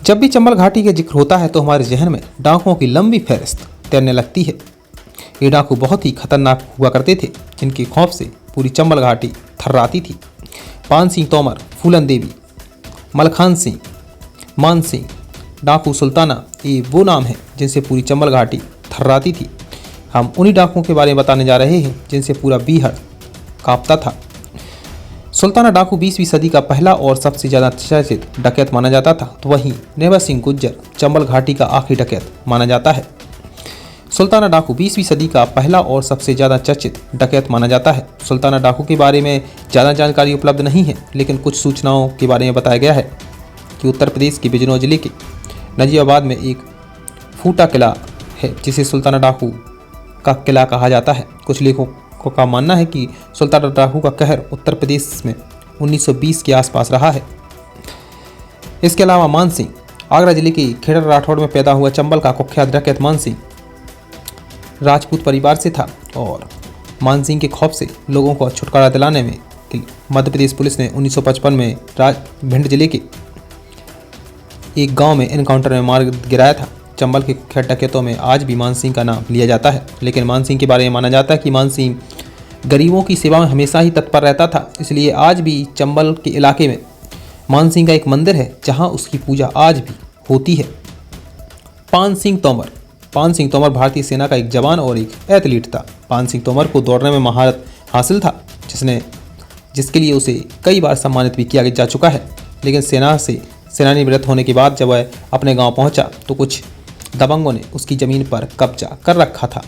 जब भी चंबल घाटी का जिक्र होता है तो हमारे जहन में डाकुओं की लंबी फहरिस्त तैरने लगती है। ये डाकू बहुत ही खतरनाक हुआ करते थे, जिनके खौफ से पूरी चंबल घाटी थर्राती थी। पान सिंह तोमर, फूलन देवी, मलखान सिंह, मान सिंह, डाकू सुल्ताना, ये वो नाम हैं जिनसे पूरी चंबल घाटी थर्राती थी। हम उन्हीं डाकुओं के बारे में बताने जा रहे हैं जिनसे पूरा बीहड़ कांपता था। सुल्ताना डाकू 20वीं सदी का पहला और सबसे ज़्यादा चर्चित डकैत माना जाता था, तो वहीं नेवा सिंह गुज्जर चंबल घाटी का आखिरी डकैत माना जाता है। सुल्ताना डाकू 20वीं सदी का पहला और सबसे ज़्यादा चर्चित डकैत माना जाता है। सुल्ताना डाकू के बारे में ज़्यादा जानकारी उपलब्ध नहीं है, लेकिन कुछ सूचनाओं के बारे में बताया गया है कि उत्तर प्रदेश के बिजनौर जिले के नजीबाबाद में एक फूटा किला है, जिसे सुल्ताना डाकू का किला कहा जाता है। कुछ लेखकों का मानना है कि सुल्ताना डाकू का कहर उत्तर प्रदेश में 1920 के आसपास रहा है। इसके अलावा मान सिंह आगरा जिले के खेड़ा राठौड़ में पैदा हुआ चंबल का कुख्यात डकैत मान सिंह राजपूत परिवार से था और मान सिंह के खौफ से लोगों को छुटकारा दिलाने में मध्य प्रदेश पुलिस ने 1955 में भिंड जिले के एक गांव में एनकाउंटर में मार गिराया था। चंबल के कुख्यात डकैतों में आज भी मान सिंह का नाम लिया जाता है, लेकिन मान सिंह के बारे में माना जाता है कि मान सिंह गरीबों की सेवा में हमेशा ही तत्पर रहता था। इसलिए आज भी चंबल के इलाके में मान सिंह का एक मंदिर है, जहां उसकी पूजा आज भी होती है। पान सिंह तोमर भारतीय सेना का एक जवान और एक एथलीट था। पान सिंह तोमर को दौड़ने में महारत हासिल था, जिसके लिए उसे कई बार सम्मानित भी किया जा चुका है। लेकिन सेनानिवृत्त होने के बाद जब वह अपने गांव पहुंचा तो कुछ दबंगों ने उसकी ज़मीन पर कब्जा कर रखा था।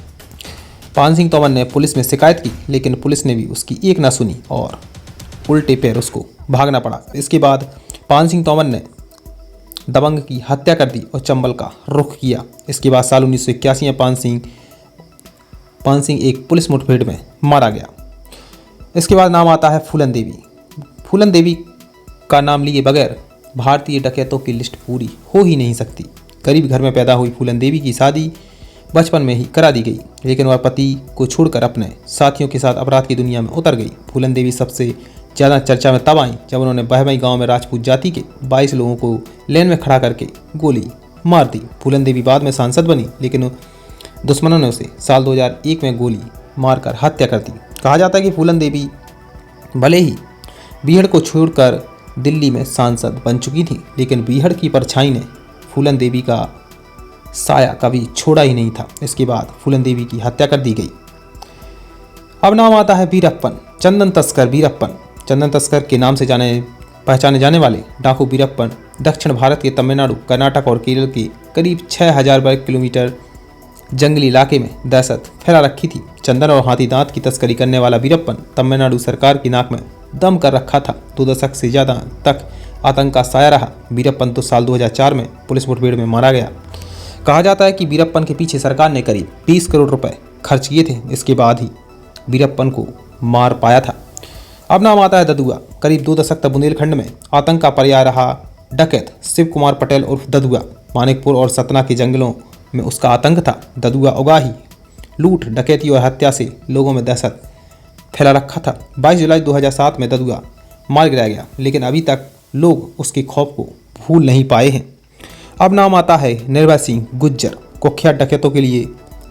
पान सिंह तोमर ने पुलिस में शिकायत की, लेकिन पुलिस ने भी उसकी एक ना सुनी और उल्टे पैर उसको भागना पड़ा। इसके बाद पान सिंह तोमर ने दबंग की हत्या कर दी और चंबल का रुख किया। इसके बाद साल 1981 में पान सिंह एक पुलिस मुठभेड़ में मारा गया। इसके बाद नाम आता है फूलन देवी। फूलन देवी का नाम लिए बगैर भारतीय डकैतों की लिस्ट पूरी हो ही नहीं सकती। गरीब घर में पैदा हुई फूलन देवी की शादी बचपन में ही करा दी गई, लेकिन वह पति को छोड़कर अपने साथियों के साथ अपराध की दुनिया में उतर गई। फूलन देवी सबसे ज़्यादा चर्चा में तब आई जब उन्होंने बहमई गांव में राजपूत जाति के 22 लोगों को लेन में खड़ा करके गोली मार दी। फूलन देवी बाद में सांसद बनी, लेकिन दुश्मनों ने उसे साल 2001 में गोली मारकर हत्या कर दी। कहा जाता है कि फूलन देवी भले ही बीहड़ को छोड़कर दिल्ली में सांसद बन चुकी थी, लेकिन बीहड़ की परछाई ने फूलन देवी का साया कभी छोड़ा ही नहीं था। इसके बाद फूलन देवी की हत्या कर दी गई। अब नाम आता है वीरप्पन। चंदन तस्कर के नाम से पहचाने जाने वाले डाकू वीरप्पन दक्षिण भारत के तमिलनाडु, कर्नाटक और केरल के करीब 6000 वर्ग किलोमीटर जंगली इलाके में दहशत फैला रखी थी। चंदन और हाथी दांत की तस्करी करने वाला वीरप्पन तमिलनाडु सरकार की नाक में दम कर रखा था। 2 दशक से ज़्यादा तक आतंक का साया रहा। वीरप्पन तो साल 2004 में पुलिस मुठभेड़ में मारा गया। कहा जाता है कि वीरप्पन के पीछे सरकार ने करीब 20 करोड़ रुपए खर्च किए थे। इसके बाद ही वीरप्पन को मार पाया था। अब नाम आता है ददुआ। करीब 2 दशक तक बुंदेलखंड में आतंक का पर्याय रहा डकैत शिव कुमार पटेल उर्फ ददुआ। मानिकपुर और सतना के जंगलों में उसका आतंक था। ददुआ उगाही, लूट, डकैती और हत्या से लोगों में दहशत फैला रखा था। 22 जुलाई 2007 में ददुआ मार गिराया गया, लेकिन अभी तक लोग उसके खौफ को भूल नहीं पाए हैं। अब नाम आता है नेवा सिंह गुज्जर। कुख्यात डकैतों के लिए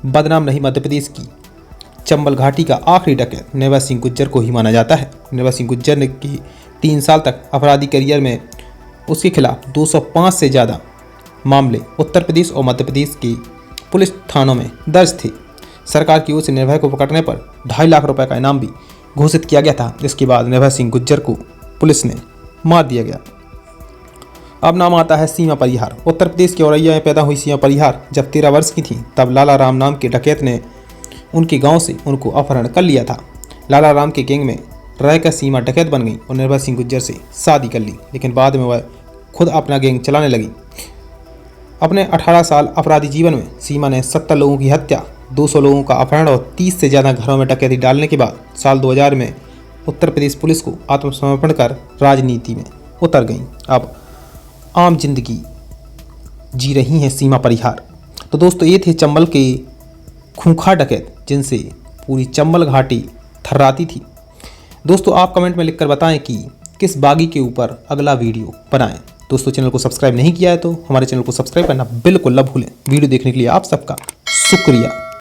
बदनाम नहीं मध्य प्रदेश की चंबल घाटी का आखिरी डकैत नेवा सिंह गुज्जर को ही माना जाता है। नेवा सिंह गुज्जर ने की 3 साल तक अपराधी करियर में उसके खिलाफ 205 से ज़्यादा मामले उत्तर प्रदेश और मध्य प्रदेश के पुलिस थानों में दर्ज थे। सरकार की ओर से निर्भय को पकड़ने पर 2.5 लाख रुपए का इनाम भी घोषित किया गया था। इसके बाद नेवा सिंह गुज्जर को पुलिस ने मार दिया गया। अब नाम आता है सीमा परिहार। उत्तर प्रदेश के औरैया में पैदा हुई सीमा परिहार जब 13 वर्ष की थी, तब लाला राम नाम के डकैत ने उनके गांव से उनको अपहरण कर लिया था। लाला राम के गैंग में रहकर सीमा डकैत बन गई और नेवा सिंह गुज्जर से शादी कर ली, लेकिन बाद में वह खुद अपना गैंग चलाने लगी। अपने 18 साल अपराधी जीवन में सीमा ने 70 लोगों की हत्या, 200 लोगों का अपहरण और 30 से ज़्यादा घरों में डकैती डालने के बाद साल 2000 में उत्तर प्रदेश पुलिस को आत्मसमर्पण कर राजनीति में उतर गई। अब आम जिंदगी जी रही हैं सीमा परिहार। तो दोस्तों, ये थे चंबल के खूंखार डकैत जिनसे पूरी चंबल घाटी थर्राती थी। दोस्तों, आप कमेंट में लिखकर बताएं कि किस बागी के ऊपर अगला वीडियो बनाएं। दोस्तों चैनल को सब्सक्राइब नहीं किया है तो हमारे चैनल को सब्सक्राइब करना बिल्कुल ना भूलें। वीडियो देखने के लिए आप सबका शुक्रिया।